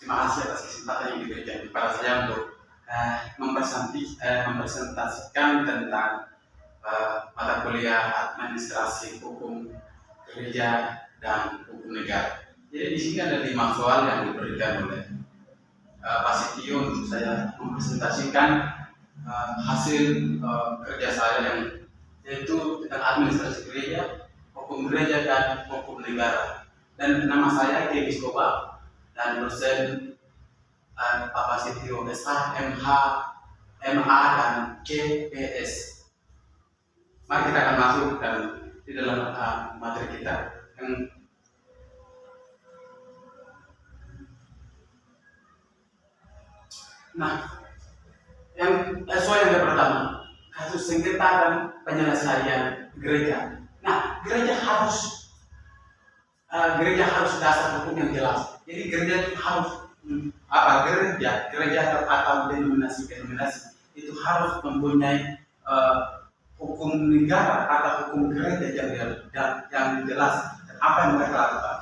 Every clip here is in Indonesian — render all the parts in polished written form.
Terima kasih atas kesempatan yang diberikan kepada saya untuk mempresentasikan tentang mata kuliah administrasi hukum gereja dan hukum negara. Jadi di sini ada 5 soal yang diberikan oleh Pak Sitio untuk saya mempresentasikan hasil kerja saya yang yaitu tentang administrasi gereja, hukum gereja dan hukum negara. Dan nama saya Kevin Escobar dan dosen Pak Sitio SH, MH, MA dan KPS. Mari kita akan masuk dan di dalam materi kita. Soal yang pertama, kasus sengketa dan penyelesaian gereja. Nah, gereja harus dasar hukum yang jelas. Jadi gereja itu harus gereja atau denominasi itu harus mempunyai hukum negara atau hukum gereja yang jelas apa yang mereka lakukan.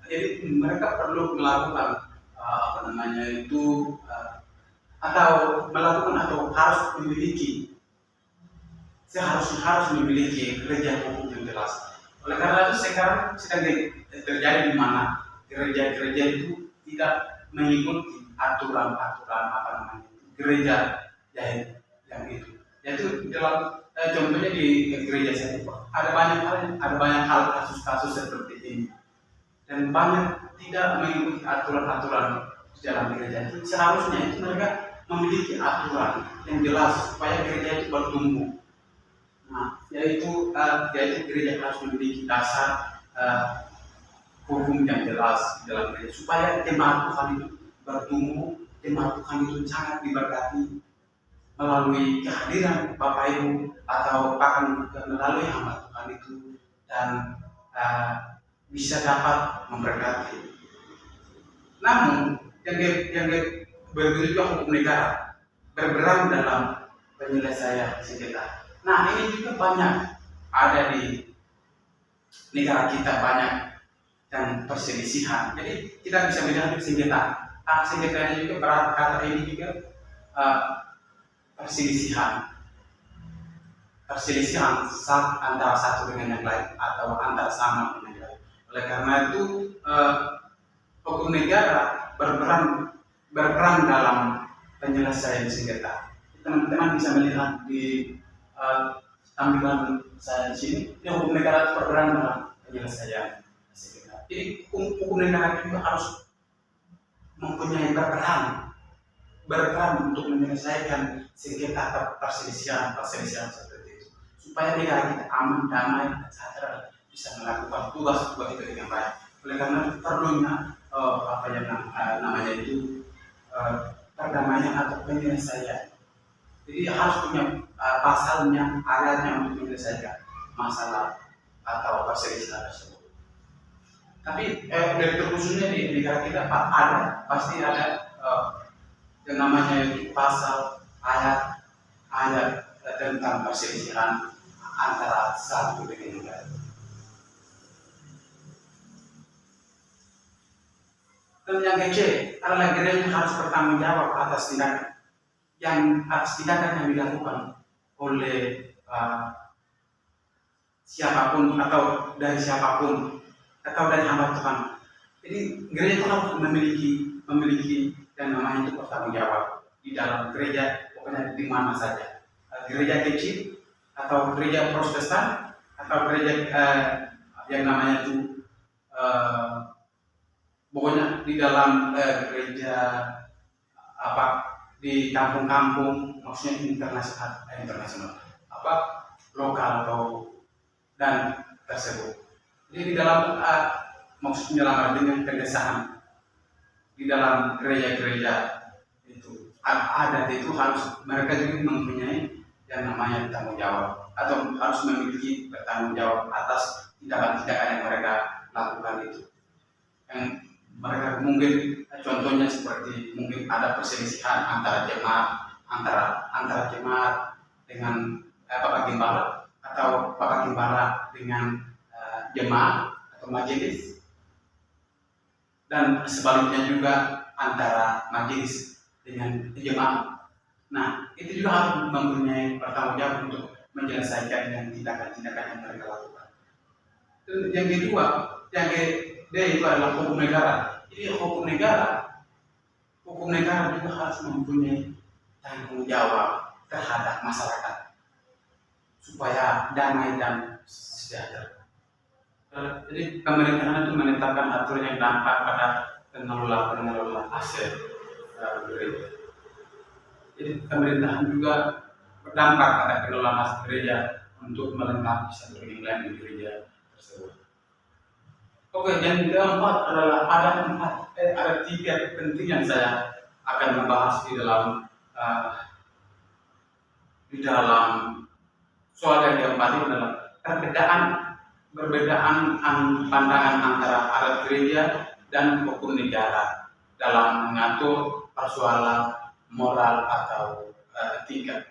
Jadi mereka perlu melakukan atau harus memiliki harus memiliki gereja hukum yang jelas. Oleh karena itu sekarang sedang terjadi di mana gereja-gereja itu tidak mengikuti aturan gereja yang itu. Yaitu dalam contohnya di gereja saya ada banyak hal kasus-kasus seperti ini dan banyak tidak mengikuti aturan-aturan di dalam gereja itu. Seharusnya itu mereka memiliki aturan yang jelas supaya gereja itu bertumbuh. Nah, yaitu gereja harus memiliki dasar hukum yang jelas di dalam gereja supaya jemaat Tuhan itu bertumbuh, jemaat Tuhan itu sangat diberkati melalui kehadiran Bapak Ibu atau bahkan melalui hamba Tuhan itu dan bisa dapat memberkati. Namun yang begitu juga hukum negara berperan dalam penyelesaian sengketa. Nah, ini juga banyak ada di negara kita, banyak dan perselisihan. Jadi kita bisa melihat sengketa. Sengketa ini juga berat, kata ini juga perselisihan antara satu dengan yang lain atau antar sama dengan yang lain. Oleh karena itu hukum negara berperan dalam penyelesaian sengketa. Teman-teman bisa melihat di tampilan saya di sini, hukum negara berperan dalam penyelesaian sengketa. Jadi hukum negara juga harus mempunyai berperan untuk menyelesaikan sengketa atau perselisihan seperti itu, supaya negara kita aman, damai, dan sejahtera, bisa melakukan tugas itu dengan baik. Oleh karena perlunya perdamaian atau penyelesaian. Jadi harus punya pasalnya, ayatnya untuk menyelesaikan masalah atau perselisihan tersebut. Tapi dari terkhususnya di negara kita pasti ada yang namanya pasal ayat tentang perselisihan antara satu dengan yang lain. Dan yang kecil adalah gereja harus bertanggung jawab atas tindakan yang dilakukan oleh siapapun atau dari siapapun atau dari hamba Tuhan. Jadi gereja itu harus memiliki yang namanya itu bertanggung jawab di dalam gereja, pokoknya di mana saja. Gereja kecil atau gereja Protestan atau gereja yang namanya itu pokoknya di dalam gereja di kampung-kampung, maksudnya internasional lokal atau dan tersebut. Jadi di dalam maksudnya dengan pedesaan di dalam gereja-gereja itu adat itu harus mereka juga mempunyai yang namanya tanggung jawab atau harus memiliki bertanggung jawab atas tindakan-tindakan yang mereka lakukan itu. Yang mereka mungkin contohnya seperti mungkin ada perselisihan antara jemaat dengan Bapak Gembala atau Bapak Gembala dengan jemaat atau majelis. dan sebaliknya juga antara majelis dengan jemaah. Nah, itu juga harus mempunyai pertanggungjawab untuk menyelesaikan yang tindakan-tindakan yang mereka lakukan. Dan yang kedua, yang kedua itu adalah hukum negara. Jadi hukum negara juga harus mempunyai tanggung jawab terhadap masyarakat supaya damai dan sejahtera. Jadi pemerintahan itu menetapkan aturan yang dampak pada pengelola aset gereja. Jadi pemerintahan juga berdampak pada pengelolaan aset gereja untuk melengkapi satu dengan lain di gereja tersebut. Oke, yang keempat adalah ada tiga penting yang saya akan membahas di dalam soal yang keempat ini adalah perbedaan pandangan antara adat gereja dan hukum negara dalam mengatur persoalan moral atau etika.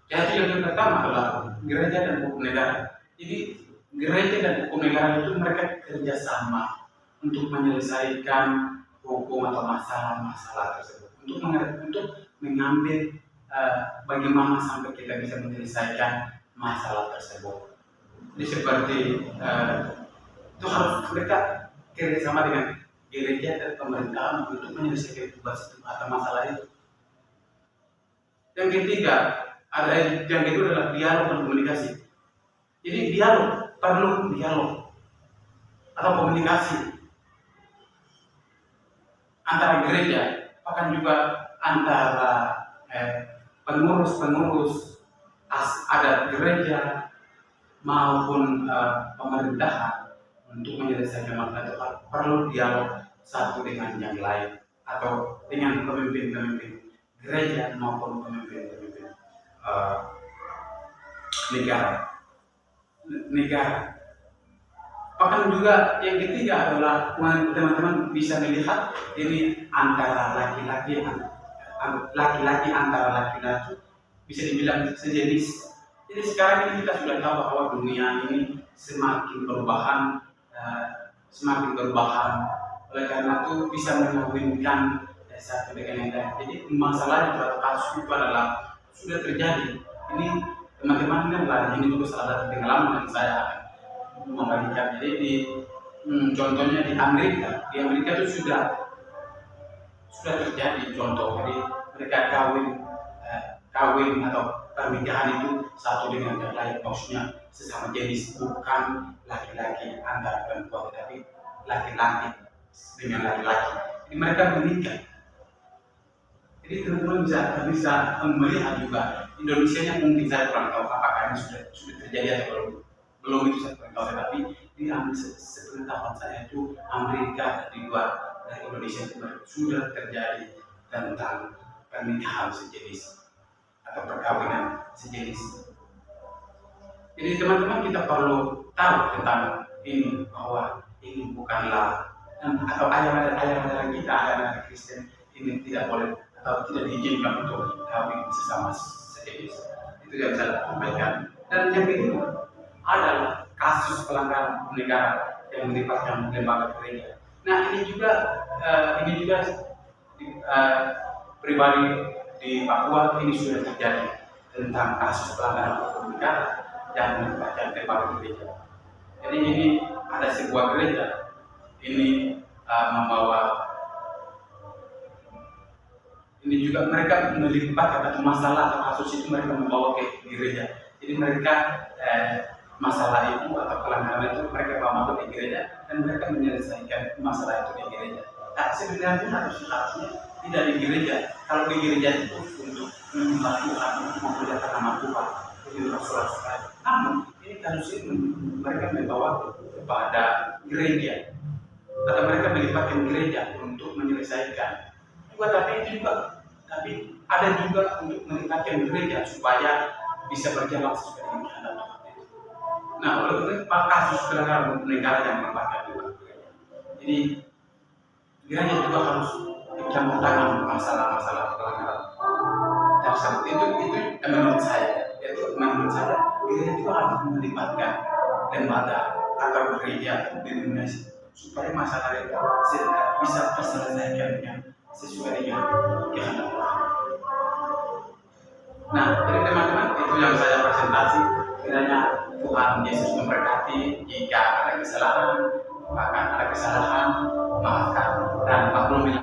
Jadi yang pertama adalah gereja dan hukum negara. Jadi gereja dan hukum negara itu mereka kerjasama untuk menyelesaikan hukum atau masalah-masalah tersebut, untuk mengambil bagaimana sampai kita bisa menyelesaikan masalah tersebut. Jadi seperti itu harus mereka kerjasama dengan gereja dan pemerintahan untuk menyelesaikan tugas itu atau masalah itu. Yang ketiga, yang kedua adalah dialog dan komunikasi. Jadi perlu dialog atau komunikasi antara gereja, bahkan juga antara pengurus adat gereja maupun pemerintahan untuk menyelesaikan masalah itu perlu dialog satu dengan yang lain atau dengan pemimpin-pemimpin gereja maupun pemimpin-pemimpin negara. Bahkan juga yang ketiga adalah teman-teman bisa melihat ini antara laki-laki antara laki-laki bisa dibilang sejenis. Jadi sekarang ini kita sudah tahu bahwa dunia ini semakin perubahan. Oleh karena itu bisa mengawinkan satu dengan yang lain. Jadi masalahnya atau kasus itu adalah sudah terjadi. Ini teman-teman kan ini juga salah satu pengalaman yang saya akan membagikan. Jadi contohnya di Amerika itu sudah terjadi contoh. Jadi mereka kawin atau pernikahan itu satu dengan yang lain, maksudnya sesama jenis, bukan laki-laki antara perempuan, tapi laki-laki dengan laki-laki. Jadi mereka menikah. Jadi teman-teman bisa melihat juga Indonesia yang mungkin saya kurang tahu apakah ini sudah terjadi atau belum itu saya kurang tahu, tapi di sepengetahuan saya itu Amerika di luar dari Indonesia itu sudah terjadi tentang pernikahan sejenis atau perkawinan sejenis. Jadi teman-teman kita perlu tahu tentang ini, bahwa ini bukanlah atau ajaran kita, ajaran Kristen ini tidak boleh atau tidak diizinkan untuk kawin sesama sejenis. Itu yang saya sampaikan. Dan yang kedua adalah kasus pelanggaran negara yang melibatkan lembaga gereja. Nah ini juga pribadi di Papua ini sudah terjadi tentang kasus pelanggaran hukum negara yang melibatkan lembaga gereja. Jadi ini ada sebuah gereja ini membawa ini juga mereka melibatkan atau masalah atau kasus itu mereka membawa ke gereja. Jadi mereka masalah itu atau pelanggaran itu mereka bawa masuk di gereja dan mereka menyelesaikan masalah itu di gereja. Nah, sebenarnya harusnya tidak di gereja. Kalau di gereja itu untuk menyembah Tuhan, untuk memuliakan nama Tuhan, itu rasul-rasul. Namun ini harusnya mereka membawa kepada gereja atau mereka melibatkan gereja untuk menyelesaikan. Tapi ada juga untuk melibatkan gereja supaya bisa berjalan sesuai dengan kehendak Tuhan. Nah, oleh kasus pelanggaran negara yang melibatkan juga gereja. Jadi gereja juga harus campur tangan masalah-masalah pelanggaran tersebut. Itu menurut saya gereja juga harus melibatkan lembaga atau gereja di Indonesia supaya masalah itu bisa terselesaikan dengan sesuai dengan kehendak Allah. Nah, jadi teman-teman, itu yang saya presentasi. Kiranya Tuhan Yesus memberkati. Jika ada kesalahan, maafkan dan maklumi.